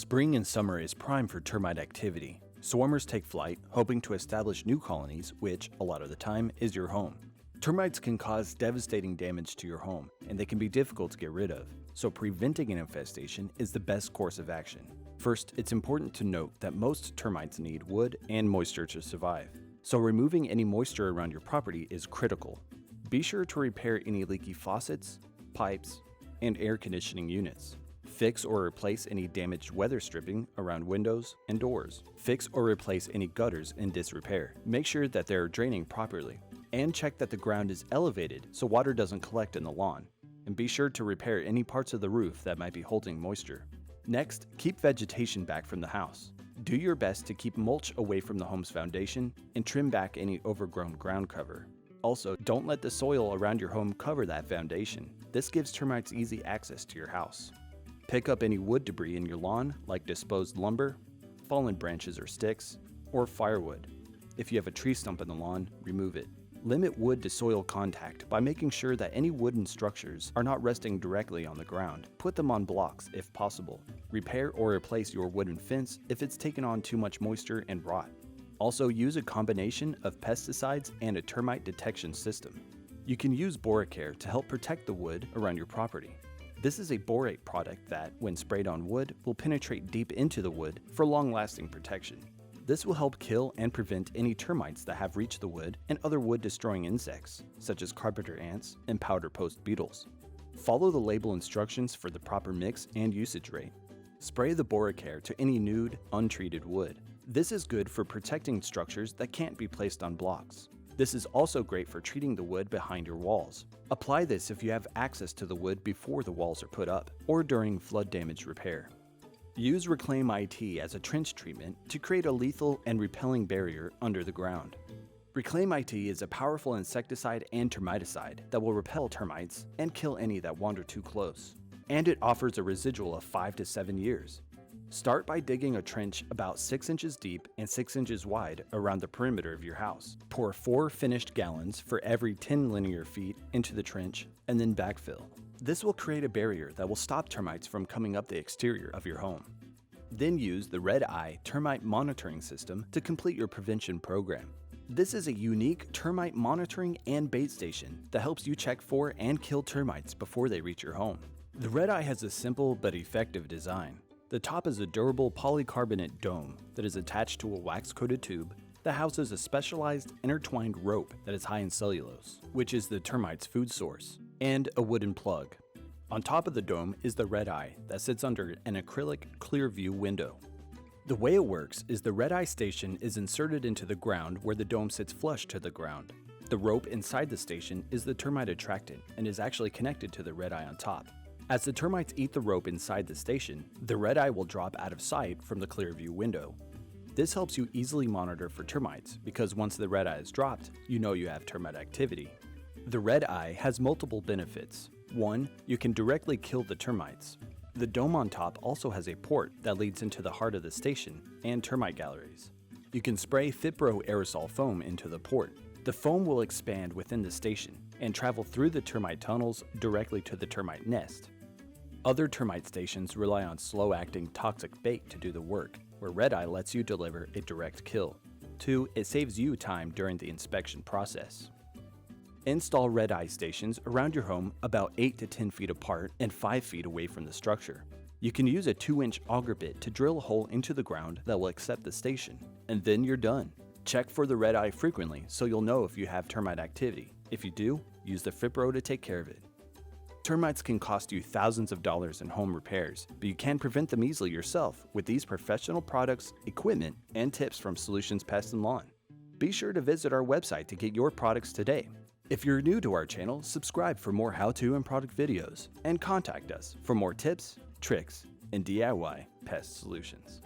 Spring and summer is prime for termite activity. Swarmers take flight, hoping to establish new colonies, which, a lot of the time, is your home. Termites can cause devastating damage to your home, and they can be difficult to get rid of, so preventing an infestation is the best course of action. First, it's important to note that most termites need wood and moisture to survive, so removing any moisture around your property is critical. Be sure to repair any leaky faucets, pipes, and air conditioning units. Fix or replace any damaged weather stripping around windows and doors. Fix or replace any gutters in disrepair. Make sure that they are draining properly. And check that the ground is elevated so water doesn't collect in the lawn. And be sure to repair any parts of the roof that might be holding moisture. Next, keep vegetation back from the house. Do your best to keep mulch away from the home's foundation and trim back any overgrown ground cover. Also, don't let the soil around your home cover that foundation. This gives termites easy access to your house. Pick up any wood debris in your lawn, like disposed lumber, fallen branches or sticks, or firewood. If you have a tree stump in the lawn, remove it. Limit wood to soil contact by making sure that any wooden structures are not resting directly on the ground. Put them on blocks if possible. Repair or replace your wooden fence if it's taken on too much moisture and rot. Also, use a combination of pesticides and a termite detection system. You can use Boric Air to help protect the wood around your property. This is a borate product that, when sprayed on wood, will penetrate deep into the wood for long-lasting protection. This will help kill and prevent any termites that have reached the wood and other wood-destroying insects, such as carpenter ants and powder post beetles. Follow the label instructions for the proper mix and usage rate. Spray the Boric Air to any nude, untreated wood. This is good for protecting structures that can't be placed on blocks. This is also great for treating the wood behind your walls. Apply this if you have access to the wood before the walls are put up, or during flood damage repair. Use reclaimIT as a trench treatment to create a lethal and repelling barrier under the ground. reclaimIT is a powerful insecticide and termiticide that will repel termites and kill any that wander too close. And it offers a residual of 5 to 7 years. Start by digging a trench about 6 inches deep and 6 inches wide around the perimeter of your house. Pour 4 finished gallons for every 10 linear feet into the trench and then backfill. This will create a barrier that will stop termites from coming up the exterior of your home. Then use the RedEye termite monitoring system to complete your prevention program. This is a unique termite monitoring and bait station that helps you check for and kill termites before they reach your home. The RedEye has a simple but effective design. The top is a durable polycarbonate dome that is attached to a wax-coated tube that houses a specialized intertwined rope that is high in cellulose, which is the termite's food source, and a wooden plug. On top of the dome is the RedEye that sits under an acrylic clear view window. The way it works is the RedEye station is inserted into the ground where the dome sits flush to the ground. The rope inside the station is the termite attractant and is actually connected to the RedEye on top. As the termites eat the rope inside the station, the RedEye will drop out of sight from the clear view window. This helps you easily monitor for termites because once the RedEye is dropped, you know you have termite activity. The RedEye has multiple benefits. 1. You can directly kill the termites. The dome on top also has a port that leads into the heart of the station and termite galleries. You can spray Fipro aerosol foam into the port. The foam will expand within the station and travel through the termite tunnels directly to the termite nest. Other termite stations rely on slow-acting toxic bait to do the work, where RedEye lets you deliver a direct kill. 2. It saves you time during the inspection process. Install RedEye stations around your home about 8 to 10 feet apart and 5 feet away from the structure. You can use a 2-inch auger bit to drill a hole into the ground that will accept the station, and then you're done. Check for the RedEye frequently so you'll know if you have termite activity. If you do, use the Fipro to take care of it. Termites can cost you thousands of dollars in home repairs, but you can prevent them easily yourself with these professional products, equipment, and tips from Solutions Pest and Lawn. Be sure to visit our website to get your products today. If you're new to our channel, subscribe for more how-to and product videos, and contact us for more tips, tricks, and DIY pest solutions.